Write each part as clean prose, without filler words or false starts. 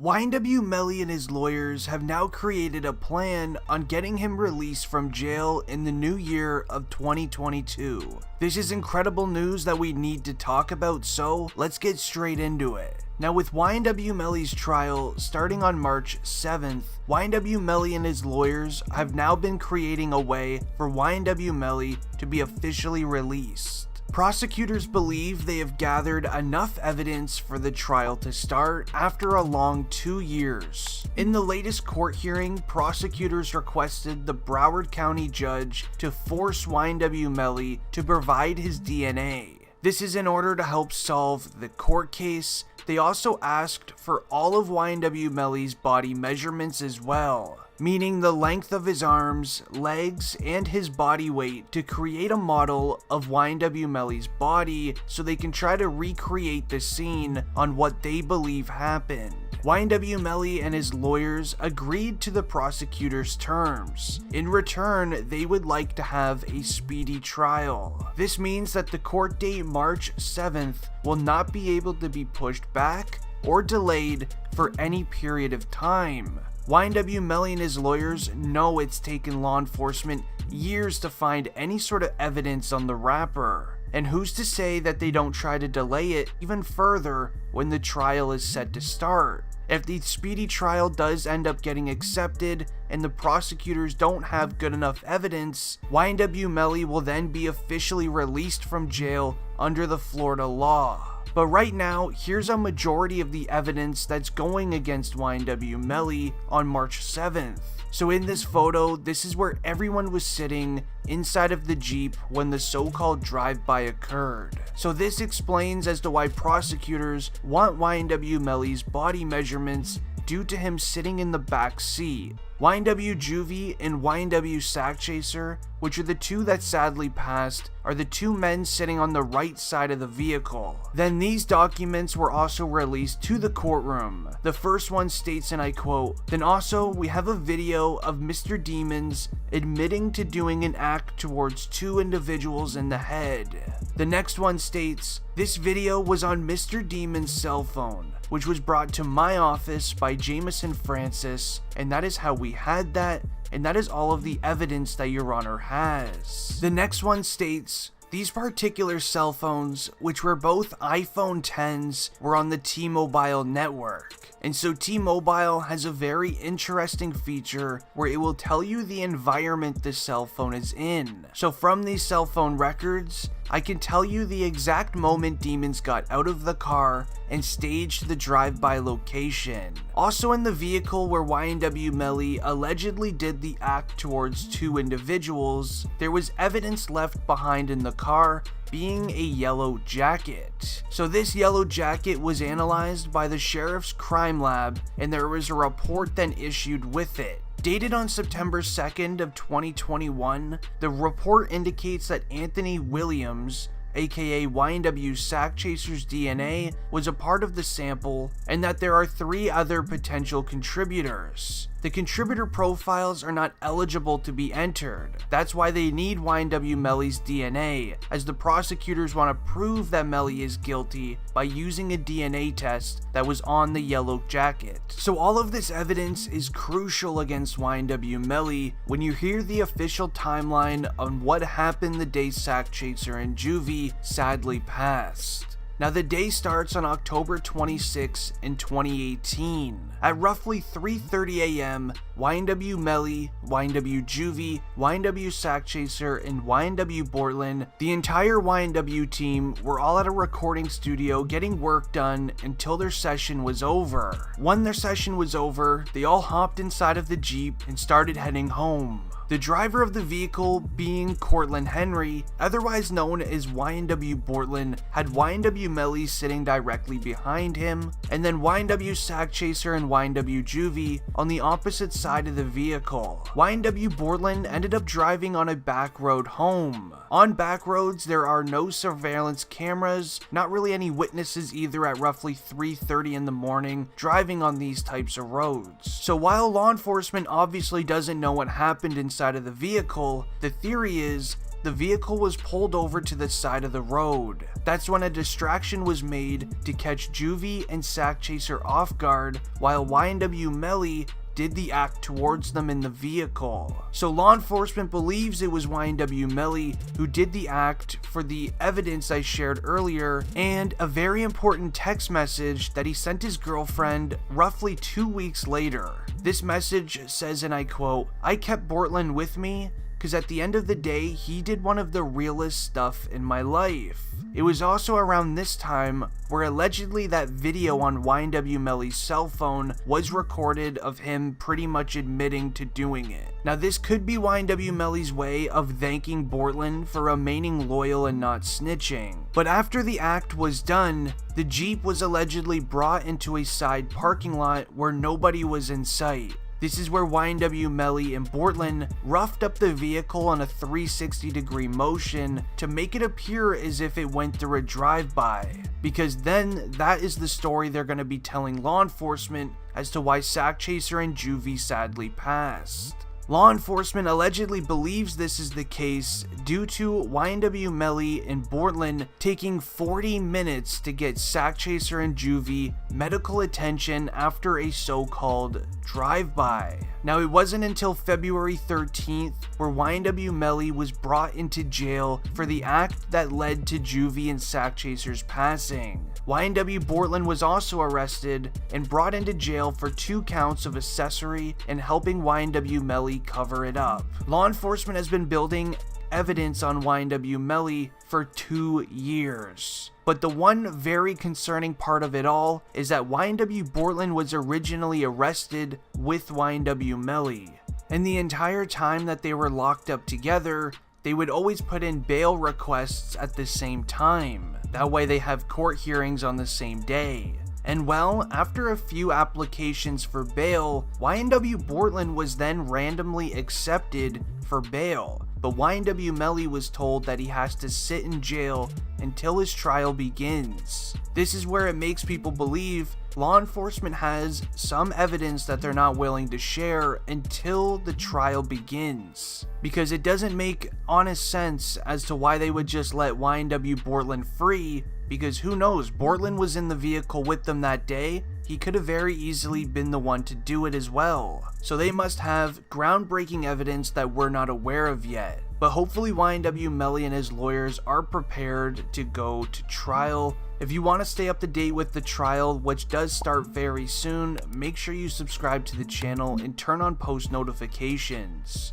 YNW Melly and his lawyers have now created a plan on getting him released from jail in the new year of 2022. This is incredible news that we need to talk about, so let's get straight into it. Now, with YNW Melly's trial starting on March 7th, YNW Melly and his lawyers have now been creating a way for YNW Melly to be officially released. Prosecutors believe they have gathered enough evidence for the trial to start after a long 2 years. In the latest court hearing, prosecutors requested the Broward County judge to force YNW Melly to provide his DNA. This is in order to help solve the court case. They also asked for all of YNW Melly's body measurements as well, meaning the length of his arms, legs, and his body weight to create a model of YNW Melly's body so they can try to recreate the scene on what they believe happened. YNW Melly and his lawyers agreed to the prosecutor's terms. In return, they would like to have a speedy trial. This means that the court date March 7th will not be able to be pushed back or delayed for any period of time. YNW Melly and his lawyers know it's taken law enforcement years to find any sort of evidence on the rapper. And who's to say that they don't try to delay it even further when the trial is set to start? If the speedy trial does end up getting accepted and the prosecutors don't have good enough evidence, YNW Melly will then be officially released from jail under the Florida law. But right now, here's a majority of the evidence that's going against YNW Melly on March 7th. So in this photo, this is where everyone was sitting inside of the Jeep when the so-called drive-by occurred. So this explains as to why prosecutors want YNW Melly's body measurements due to him sitting in the back seat. YNW Juvie and YNW Sack Chaser, which are the two that sadly passed, are the two men sitting on the right side of the vehicle. Then these documents were also released to the courtroom. The first one states, and I quote, "Then also we have a video of Mr. Demons admitting to doing an act towards two individuals in the head." The next one states, "This video was on Mr. Demon's cell phone, which was brought to my office by Jameson Francis, and that is how we had that, and that is all of the evidence that Your Honor has." The next one states, "These particular cell phones, which were both iPhone 10s, were on the T-Mobile network. And so T-Mobile has a very interesting feature where it will tell you the environment the cell phone is in. So from these cell phone records, I can tell you the exact moment Demons got out of the car and staged the drive-by location. Also in the vehicle where YNW Melly allegedly did the act towards two individuals, there was evidence left behind in the car, being a yellow jacket. So this yellow jacket was analyzed by the sheriff's crime lab, and there was a report then issued with it. Dated on September 2nd of 2021, the report indicates that Anthony Williams, aka YNW Sack Chaser's DNA, was a part of the sample, and that there are 3 other potential contributors. The contributor profiles are not eligible to be entered. That's why they need YNW Melly's DNA, as the prosecutors want to prove that Melly is guilty by using a DNA test that was on the yellow jacket. So all of this evidence is crucial against YNW Melly when you hear the official timeline on what happened the day Sack Chaser and Juvie sadly passed. Now the day starts on October 26 in 2018. At roughly 3:30 a.m., YNW Melly, YNW Juvie, YNW Sack Chaser, and YNW Bortland, the entire YNW team, were all at a recording studio getting work done until their session was over. When their session was over, they all hopped inside of the Jeep and started heading home. The driver of the vehicle, being Cortland Henry, otherwise known as YNW Bortland, had YNW Melly sitting directly behind him, and then YNW Sack Chaser and YNW Juvie on the opposite side of the vehicle. YNW Bortland ended up driving on a back road home. On back roads, there are no surveillance cameras, not really any witnesses either at roughly 3:30 in the morning driving on these types of roads. So while law enforcement obviously doesn't know what happened inside of the vehicle, the theory is the vehicle was pulled over to the side of the road. That's when a distraction was made to catch Juvie and Sack Chaser off guard, while YNW Melly did the act towards them in the vehicle. So law enforcement believes it was YNW Melly who did the act for the evidence I shared earlier, and a very important text message that he sent his girlfriend roughly 2 weeks later. This message says, and I quote, "I kept Bortland with me because at the end of the day, he did one of the realest stuff in my life." It was also around this time where allegedly that video on YNW Melly's cell phone was recorded of him pretty much admitting to doing it. Now this could be YNW Melly's way of thanking Bortland for remaining loyal and not snitching. But after the act was done, the Jeep was allegedly brought into a side parking lot where nobody was in sight. This is where YNW Melly and Bortland roughed up the vehicle on a 360-degree motion to make it appear as if it went through a drive-by, because then that is the story they're going to be telling law enforcement as to why Sack Chaser and Juvie sadly passed. Law enforcement allegedly believes this is the case due to YNW Melly and Bortland taking 40 minutes to get Sack Chaser and Juvie medical attention after a so-called drive-by. Now it wasn't until February 13th where YNW Melly was brought into jail for the act that led to Juvie and Sack Chaser's passing. YNW Bortland was also arrested and brought into jail for 2 counts of accessory and helping YNW Melly cover it up. Law enforcement has been building evidence on YNW Melly for 2 years. But the one very concerning part of it all is that YNW Bortland was originally arrested with YNW Melly. And the entire time that they were locked up together, they would always put in bail requests at the same time. That way they have court hearings on the same day. And well, after a few applications for bail, YNW Bortland was then randomly accepted for bail. But YNW Melly was told that he has to sit in jail until his trial begins. This is where it makes people believe law enforcement has some evidence that they're not willing to share until the trial begins. Because it doesn't make honest sense as to why they would just let YNW Bortland free, because who knows, Bortland was in the vehicle with them that day. He could have very easily been the one to do it as well. So they must have groundbreaking evidence that we're not aware of yet. But hopefully YNW Melly and his lawyers are prepared to go to trial. If you want to stay up to date with the trial, which does start very soon, make sure you subscribe to the channel and turn on post notifications.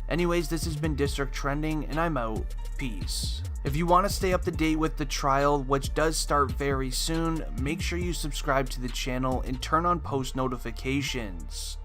Anyways, this has been District Trending, and I'm out. Peace. If you want to stay up to date with the trial, which does start very soon, make sure you subscribe to the channel and turn on post notifications.